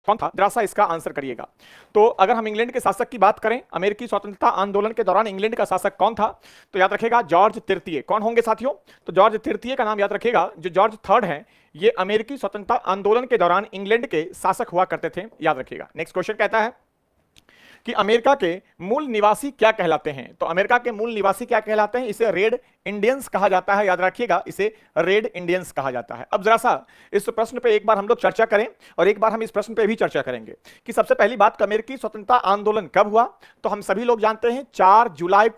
कौन था, जरा सा इसका आंसर करिएगा। तो अगर हम इंग्लैंड के शासक की बात करें, अमेरिकी स्वतंत्रता आंदोलन के दौरान इंग्लैंड का शासक कौन था, तो याद रखेगा जॉर्ज तृतीय। कौन होंगे साथियों, तो जॉर्ज तृतीय का नाम याद रखेगा। जो जॉर्ज थर्ड हैं, ये अमेरिकी स्वतंत्रता आंदोलन के दौरान इंग्लैंड के शासक हुआ करते थे, याद रखिएगा। नेक्स्ट क्वेश्चन कहता है कि अमेरिका के मूल निवासी क्या कहलाते हैं। तो अमेरिका के मूल निवासी क्या कहलाते हैं, इसे रेड इंडियंस कहा जाता है, याद रखिएगा, इसे रेड इंडियंस कहा जाता है। अब जरा सा इस प्रश्न पे एक बार हम लोग चर्चा करें और एक बार हम इस प्रश्न पे भी चर्चा करेंगे कि सबसे पहली बात, अमेरिकी स्वतंत्रता आंदोलन कब हुआ। तो हम सभी लोग जानते हैं 4 जुलाई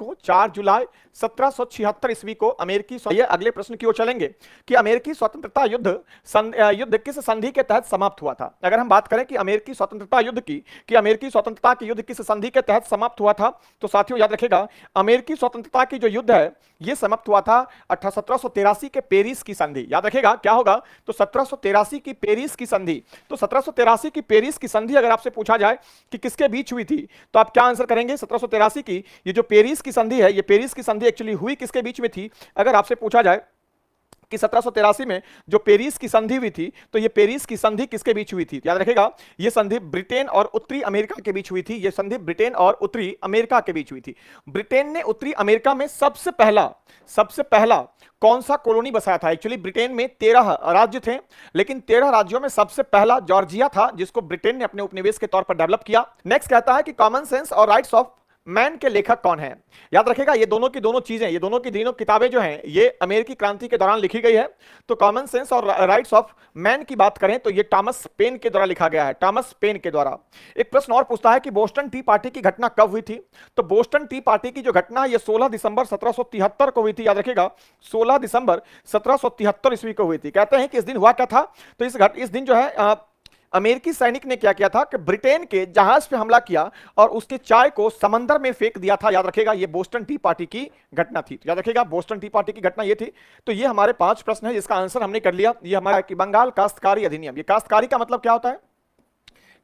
1776 ईस्वी को अमेरिकी, ये अगले प्रश्न की ओर चलेंगे कि अमेरिकी स्वतंत्रता युद्ध किस संधि के तहत समाप्त हुआ था। अगर हम बात करें कि अमेरिकी स्वतंत्रता युद्ध की, कि अमेरिकी स्वतंत्रता की युद्ध किस संधि के तहत समाप्त हुआ था, तो साथियों याद रखेगा अमेरिकी स्वतंत्रता की जो युद्ध है यह समाप्त हुआ था 1783 के पेरिस की संधि। याद रखेगा क्या होगा, तो 1783 की पेरिस की संधि। तो 1783 की पेरिस की संधि अगर आपसे पूछा जाए कि किसके बीच हुई थी, तो आप क्या आंसर करेंगे, 1783 की ये जो पेरिस की संधि है, ये पेरिस की संधि एक्चुअली हुई किसके बीच में थी। अगर आपसे पूछा जाए कि 1783 में जो पेरिस की संधि हुई थी, तो ये पेरिस की संधि किसके बीच हुई थी, याद रखेगा ये संधि ब्रिटेन और उत्तरी अमेरिका के बीच हुई थी। ये संधि ब्रिटेन और उत्तरी अमेरिका के बीच हुई थी। ब्रिटेन ने उत्तरी अमेरिका में सबसे पहला कौन सा कॉलोनी बसाया था। एक्चुअली ब्रिटेन में 13 राज्य थे, लेकिन 13 राज्यों में सबसे पहला जॉर्जिया था, जिसको ब्रिटेन ने अपने उपनिवेश के तौर पर डेवलप किया। नेक्स्ट कहता है कि कॉमन सेंस और राइट्स ऑफ मैन के लेखक कौन है। याद रखेगा ये दोनों की दोनों चीजें, ये दोनों की तीनों किताबें जो हैं ये अमेरिकी क्रांति के दौरान लिखी गई है। तो कॉमन सेंस और राइट्स ऑफ मैन की बात करें तो ये टॉमस पेन के द्वारा लिखा गया है, टॉमस पेन के द्वारा। एक प्रश्न और पूछता है कि बोस्टन टी पार्टी की घटना कब हुई थी। तो बोस्टन टी पार्टी की जो घटना है ये 16 दिसंबर 1773 को हुई थी। याद रखेगा 16 दिसंबर 1773 ईस्वी को हुई थी। कहते हैं कि इस दिन हुआ क्या था, तो इस दिन जो है अमेरिकी सैनिक ने क्या किया था कि ब्रिटेन के जहाज पे हमला किया और उसके चाय को समंदर में फेंक दिया था। याद रखेगा ये बोस्टन टी पार्टी की घटना थी। याद रखेगा बोस्टन टी पार्टी की घटना ये थी। तो ये हमारे 5 प्रश्न है जिसका आंसर हमने कर लिया। ये हमारा कि बंगाल काश्तकारी अधिनियम, ये काश्तकारी का मतलब क्या होता है,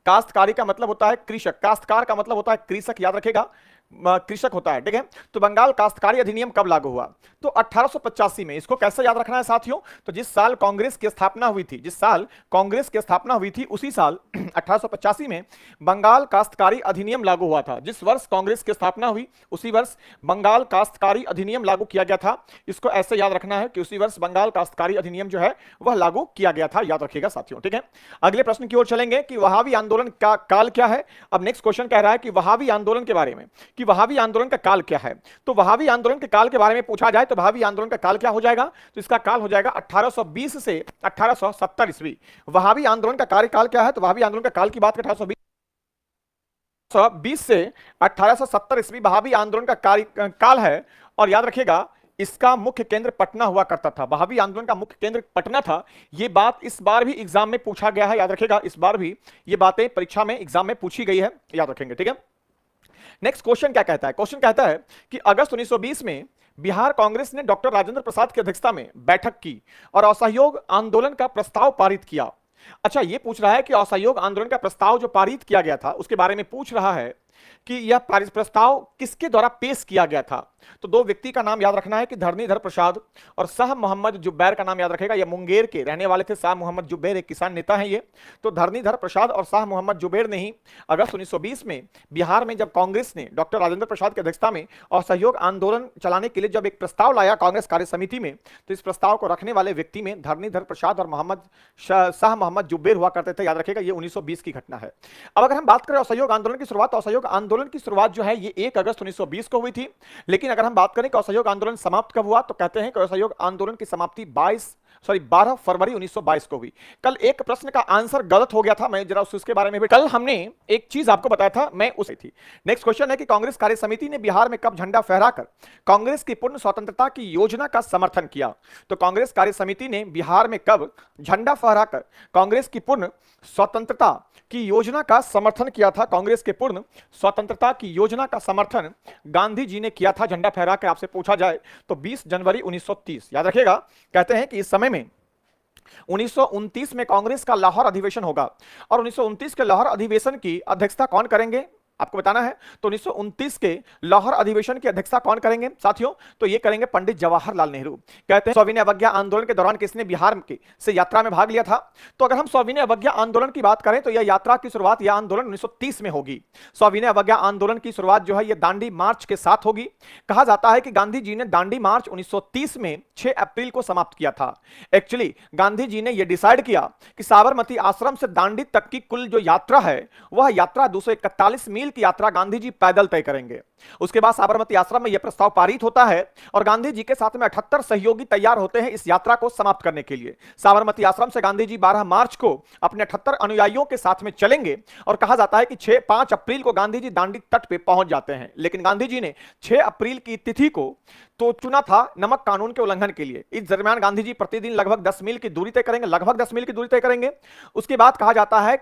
काश्तकारी का मतलब होता है कृषक, काश्तकार का मतलब होता है कृषक, याद रखेगा कृषक होता है, ठीक है। तो बंगाल काश्तकारी अधिनियम कब लागू हुआ, तो 1885 में। इसको कैसे याद रखना है साथियों, तो जिस साल कांग्रेस की स्थापना हुई थी, जिस साल कांग्रेस की स्थापना हुई थी उसी साल 1885 में बंगाल काश्तकारी अधिनियम लागू हुआ था। जिस वर्ष कांग्रेस की स्थापना हुई उसी वर्ष बंगाल काश्तकारी अधिनियम लागू किया गया था। इसको ऐसे याद रखना है कि उसी वर्ष बंगाल काश्तकारी अधिनियम जो है वह लागू किया गया था, याद रखिएगा साथियों, ठीक है। अगले प्रश्न की ओर चलेंगे कि वहाबी आंदोलन का काल क्या है। अब नेक्स्ट क्वेश्चन कह रहा है कि वहाबी आंदोलन के बारे में, कि वहाबी आंदोलन का काल क्या है। तो वहाबी आंदोलन के काल के बारे में पूछा जाए तो वहाबी आंदोलन का काल क्या हो जाएगा, तो इसका काल हो जाएगा 1820 से 1870 ईस्वी। वहाबी आंदोलन का कार्यकाल क्या है, तो वहाबी आंदोलन का काल की बात 1820 से 1870 ईस्वी वहाबी आंदोलन का काल है। और याद रखिएगा इसका मुख्य केंद्र पटना हुआ करता था। वहाबी आंदोलन का मुख्य केंद्र पटना था। यह बात इस बार भी एग्जाम में पूछा गया है, याद रखिएगा इस बार भी ये बातें परीक्षा में एग्जाम में पूछी गई है, याद रखेंगे, ठीक है। नेक्स्ट क्वेश्चन क्या कहता है, क्वेश्चन कहता है कि अगस्त 1920 में बिहार कांग्रेस ने डॉक्टर राजेंद्र प्रसाद की अध्यक्षता में बैठक की और असहयोग आंदोलन का प्रस्ताव पारित किया। अच्छा ये पूछ रहा है कि असहयोग आंदोलन का प्रस्ताव जो पारित किया गया था उसके बारे में पूछ रहा है कि यह प्रस्ताव किसके द्वारा पेश किया गया था। तो 2 व्यक्ति का नाम याद रखना है कि धरणीधर प्रसाद और शाह मोहम्मद जुब्बैर का नाम याद रखेगा। ये मुंगेर के रहने वाले थे। शाह मोहम्मद जुब्बैर एक किसान नेता हैं ये। तो धरणीधर प्रसाद और शाह मोहम्मद जुब्बैर ने ही अगस्त 1920 में बिहार में जब कांग्रेस ने डॉक्टर राजेंद्र प्रसाद की अध्यक्षता में असहयोग आंदोलन चलाने के लिए जब एक प्रस्ताव लाया कांग्रेस कार्य समिति में, तो इस प्रस्ताव को रखने वाले व्यक्ति में धरणीधर प्रसाद और शाह मोहम्मद जुब्बैर हुआ करते थे, याद रखेगा ये 1920 की घटना है। अब अगर हम बात करें असहयोग आंदोलन की शुरुआत, तो असहयोग आंदोलन की शुरुआत जो है ये 1 अगस्त 1920 को हुई थी। लेकिन अगर हम बात करें कि असहयोग आंदोलन समाप्त कब हुआ, तो कहते हैं कि असहयोग आंदोलन की समाप्ति 12 फरवरी 1922 को हुई। कल एक प्रश्न का आंसर गलत हो गया था, मैं जरा उसके बारे में भी कल हमने एक चीज आपको बताया था, मैं उसे थी। नेक्स्ट क्वेश्चन है कि कांग्रेस कार्य समिति ने बिहार में कब झंडा फहराकर कांग्रेस की पूर्ण स्वतंत्रता की योजना का समर्थन किया। तो कांग्रेस कार्य समिति ने बिहार में कब झंडा फहराकर कांग्रेस की पूर्ण स्वतंत्रता की योजना का समर्थन किया था। कांग्रेस के पूर्ण स्वतंत्रता की योजना का समर्थन गांधी जी ने किया था झंडा फहरा के आपसे पूछा जाए तो 20 जनवरी 1930। याद रखिएगा कहते हैं कि इस समय में 1929 में कांग्रेस का लाहौर अधिवेशन होगा और 1929 के लाहौर अधिवेशन की अध्यक्षता कौन करेंगे, आपको बताना है। तो 1929 के लाहौर अधिवेशन की अध्यक्षता कौन करेंगे साथियों? तो ये करेंगे पंडित जवाहरलाल नेहरू। कहते हैं सविनय अवज्ञा आंदोलन के दौरान किसने बिहार की से यात्रा में भाग लिया था? तो अगर हम सविनय अवज्ञा आंदोलन की बात करें तो यह यात्रा की शुरुआत, यह आंदोलन 1930 में होगी। सविनय अवज्ञा आंदोलन की शुरुआत जो है यह दांडी मार्च के साथ होगी। कहा जाता है कि गांधी जी ने दांडी मार्च 1930 में 6 अप्रैल को समाप्त किया था। एक्चुअली गांधी जी ने यह डिसाइड किया कि साबरमती आश्रम से दांडी तक की कुल जो यात्रा है वह यात्रा 241 मील की यात्रा गांधी जी पैदल तय करेंगे। उसके बाद साबरमती आश्रम में यह प्रस्ताव पारित होता है और गांधी जी के साथ में 78 सहयोगी तैयार होते हैं इस यात्रा को समाप्त करने के लिए। साबरमती आश्रम से गांधी जी 12 मार्च को अपने 78 अनुयायियों के साथ में चलेंगे और कहा जाता है कि 5 अप्रैल को गांधी जी दांडी तट पे पहुंच जाते हैं। लेकिन गांधी जी ने 6 अप्रैल की तिथि को तो चुना था नमक कानून के उल्लंघन के लिए। इस दरमियान गांधी जी प्रतिदिन लगभग 10 मील की दूरी तय करेंगे, लगभग 10 मील की दूरी तय करेंगे। उसके बाद कहा जाता है